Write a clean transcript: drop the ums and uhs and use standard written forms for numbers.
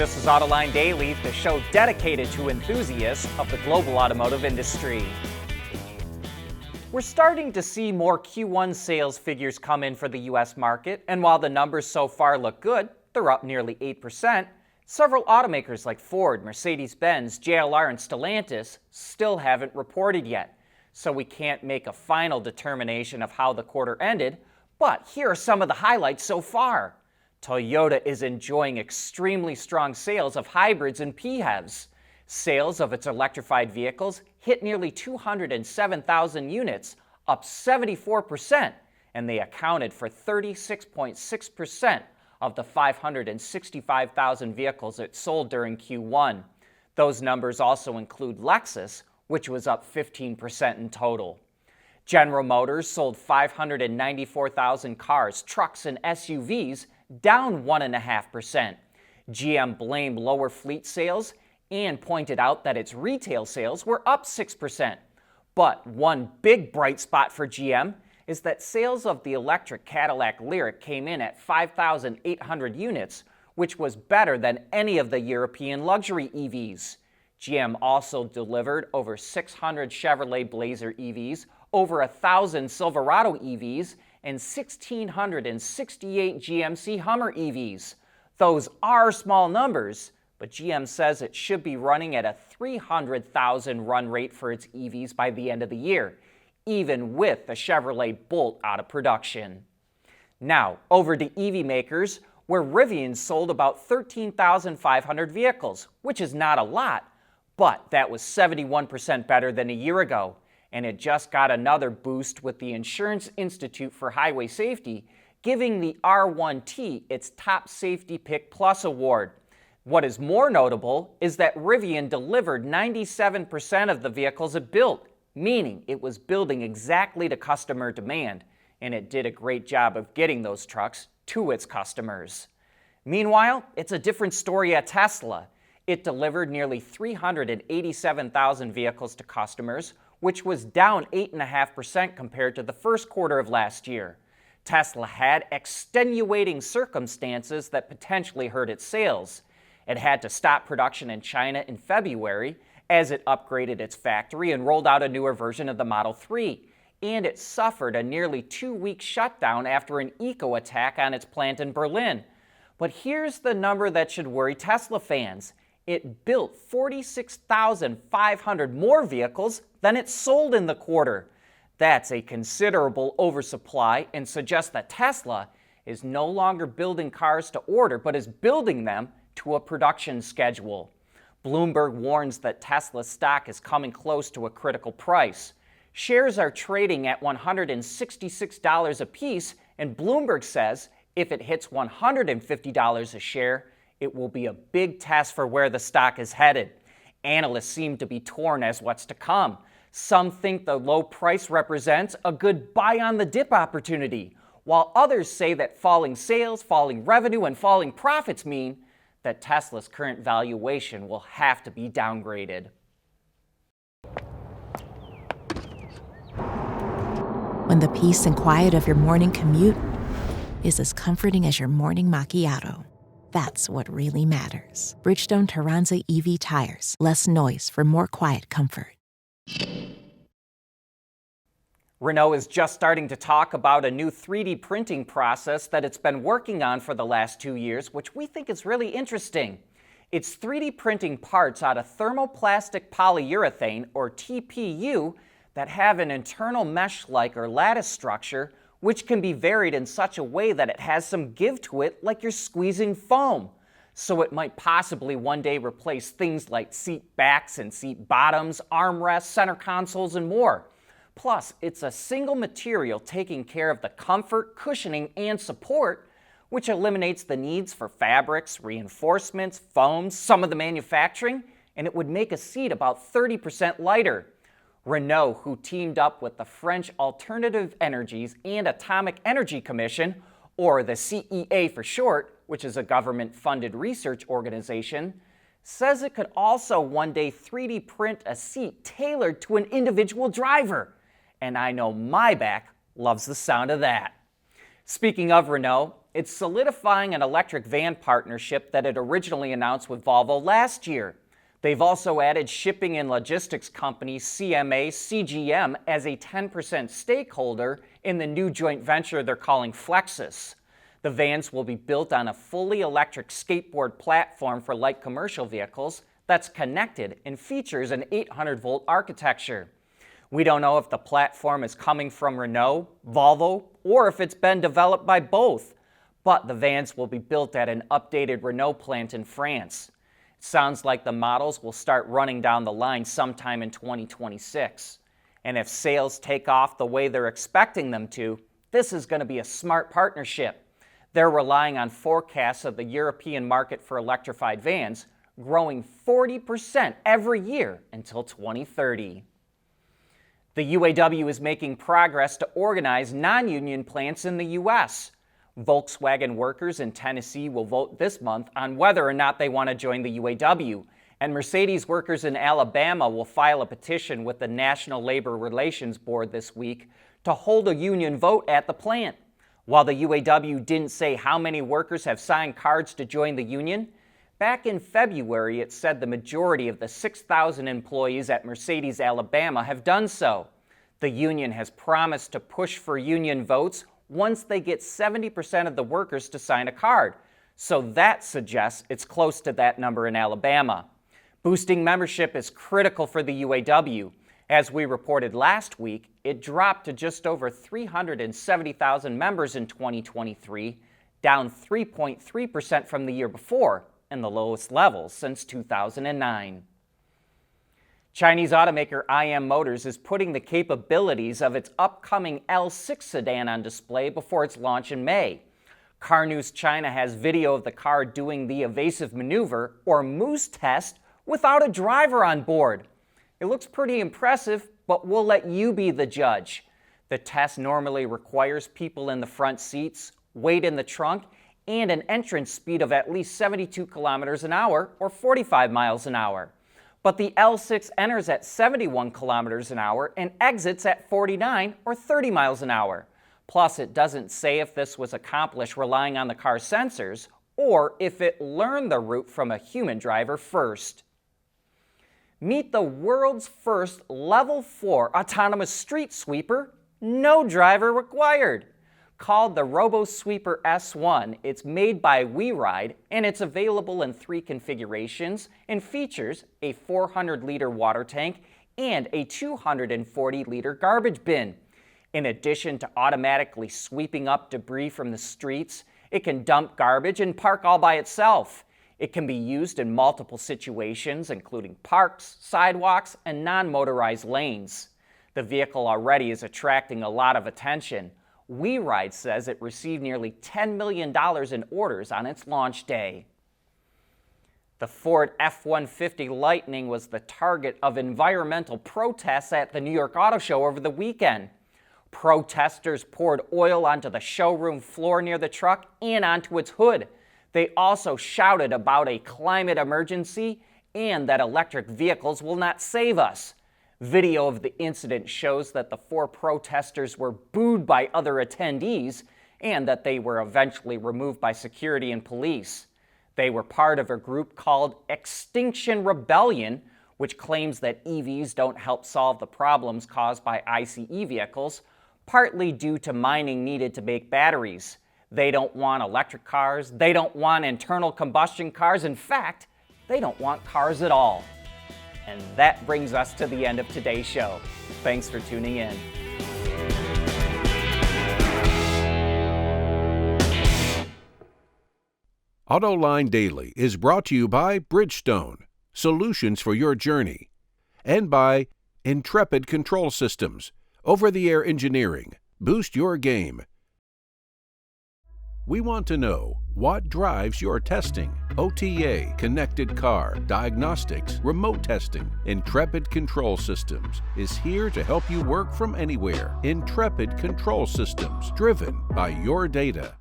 This is Autoline Daily, the show dedicated to enthusiasts of the global automotive industry. We're starting to see more Q1 sales figures come in for the U.S. market, and while the numbers so far look good, they're up nearly 8%, several automakers like Ford, Mercedes-Benz, JLR, and Stellantis still haven't reported yet, so we can't make a final determination of how the quarter ended, but here are some of the highlights so far. Toyota is enjoying extremely strong sales of hybrids and PHEVs. Sales of its electrified vehicles hit nearly 207,000 units, up 74%, and they accounted for 36.6% of the 565,000 vehicles it sold during Q1. Those numbers also include Lexus, which was up 15% in total. General Motors sold 594,000 cars, trucks, and SUVs, down 1.5%. GM blamed lower fleet sales and pointed out that its retail sales were up 6%. But one big bright spot for GM is that sales of the electric Cadillac Lyriq came in at 5,800 units, which was better than any of the European luxury EVs. GM also delivered over 600 Chevrolet Blazer EVs, over 1,000 Silverado EVs, and 1,668 GMC Hummer EVs. Those are small numbers, but GM says it should be running at a 300,000 run rate for its EVs by the end of the year, even with the Chevrolet Bolt out of production. Now, over to EV makers, where Rivian sold about 13,500 vehicles, which is not a lot, but that was 71% better than a year ago. And it just got another boost with the Insurance Institute for Highway Safety giving the R1T its Top Safety Pick Plus award. What is more notable is that Rivian delivered 97% of the vehicles it built, meaning it was building exactly to customer demand, and it did a great job of getting those trucks to its customers. Meanwhile, it's a different story at Tesla. It delivered nearly 387,000 vehicles to customers, which was down 8.5% compared to the first quarter of last year. Tesla had extenuating circumstances that potentially hurt its sales. It had to stop production in China in February as it upgraded its factory and rolled out a newer version of the Model 3. And it suffered a nearly 2-week shutdown after an eco attack on its plant in Berlin. But here's the number that should worry Tesla fans. It built 46,500 more vehicles than it sold in the quarter. That's a considerable oversupply and suggests that Tesla is no longer building cars to order, but is building them to a production schedule. Bloomberg warns that Tesla stock is coming close to a critical price. Shares are trading at $166 apiece, and Bloomberg says if it hits $150 a share, it will be a big test for where the stock is headed. Analysts seem to be torn as what's to come. Some think the low price represents a good buy on the dip opportunity, while others say that falling sales, falling revenue, and falling profits mean that Tesla's current valuation will have to be downgraded. When the peace and quiet of your morning commute is as comforting as your morning macchiato. That's what really matters. Bridgestone Turanza EV tires. Less noise for more quiet comfort. Renault is just starting to talk about a new 3D printing process that it's been working on for the last 2 years, which we think is really interesting. It's 3D printing parts out of thermoplastic polyurethane, or TPU, that have an internal mesh-like or lattice structure which can be varied in such a way that it has some give to it like you're squeezing foam. So it might possibly one day replace things like seat backs and seat bottoms, armrests, center consoles, and more. Plus, it's a single material taking care of the comfort, cushioning, and support, which eliminates the needs for fabrics, reinforcements, foams, some of the manufacturing, and it would make a seat about 30% lighter. Renault, who teamed up with the French Alternative Energies and Atomic Energy Commission, or the CEA for short, which is a government-funded research organization, says it could also one day 3D print a seat tailored to an individual driver. And I know my back loves the sound of that. Speaking of Renault, It's solidifying an electric van partnership that it originally announced with Volvo last year. They've also added shipping and logistics company CMA CGM as a 10% stakeholder in the new joint venture they're calling Flexus. The vans will be built on a fully electric skateboard platform for light commercial vehicles that's connected and features an 800-volt architecture. We don't know if the platform is coming from Renault, Volvo, or if it's been developed by both, but the vans will be built at an updated Renault plant in France. It sounds like the models will start running down the line sometime in 2026. And if sales take off the way they're expecting them to, this is going to be a smart partnership. They're relying on forecasts of the European market for electrified vans growing 40% every year until 2030. The UAW is making progress to organize non-union plants in the U.S. Volkswagen workers in Tennessee will vote this month on whether or not they want to join the UAW, and Mercedes workers in Alabama will file a petition with the National Labor Relations Board this week to hold a union vote at the plant. While the UAW didn't say how many workers have signed cards to join the union, back in February it said the majority of the 6,000 employees at Mercedes, Alabama have done so. The union has promised to push for union votes once they get 70% of the workers to sign a card. So that suggests it's close to that number in Alabama. Boosting membership is critical for the UAW. As we reported last week, it dropped to just over 370,000 members in 2023, down 3.3% from the year before, and the lowest level since 2009. Chinese automaker IM Motors is putting the capabilities of its upcoming L6 sedan on display before its launch in May. Car News China has video of the car doing the evasive maneuver, or moose test, without a driver on board. It looks pretty impressive, but we'll let you be the judge. The test normally requires people in the front seats, weight in the trunk, and an entrance speed of at least 72 kilometers an hour or 45 miles an hour. But the L6 enters at 71 kilometers an hour and exits at 49 or 30 miles an hour. Plus, it doesn't say if this was accomplished relying on the car's sensors or if it learned the route from a human driver first. Meet the world's first Level 4 autonomous street sweeper, no driver required. Called the RoboSweeper S1, it's made by WeRide, and it's available in 3 configurations and features a 400-liter water tank and a 240-liter garbage bin. In addition to automatically sweeping up debris from the streets, it can dump garbage and park all by itself. It can be used in multiple situations, including parks, sidewalks, and non-motorized lanes. The vehicle already is attracting a lot of attention. WeRide says it received nearly $10 million in orders on its launch day. The Ford F-150 Lightning was the target of environmental protests at the New York Auto Show over the weekend. Protesters poured oil onto the showroom floor near the truck and onto its hood. They also shouted about a climate emergency and that electric vehicles will not save us. Video of the incident shows that the 4 protesters were booed by other attendees and that they were eventually removed by security and police. They were part of a group called Extinction Rebellion, which claims that EVs don't help solve the problems caused by ICE vehicles, partly due to mining needed to make batteries. They don't want electric cars. They don't want internal combustion cars. In fact, they don't want cars at all. And that brings us to the end of today's show. Thanks for tuning in. Autoline Daily is brought to you by Bridgestone, solutions for your journey, and by Intrepid Control Systems, over-the-air engineering. Boost your game. We want to know what drives your testing. OTA, connected car, diagnostics, remote testing. Intrepid Control Systems is here to help you work from anywhere. Intrepid Control Systems, driven by your data.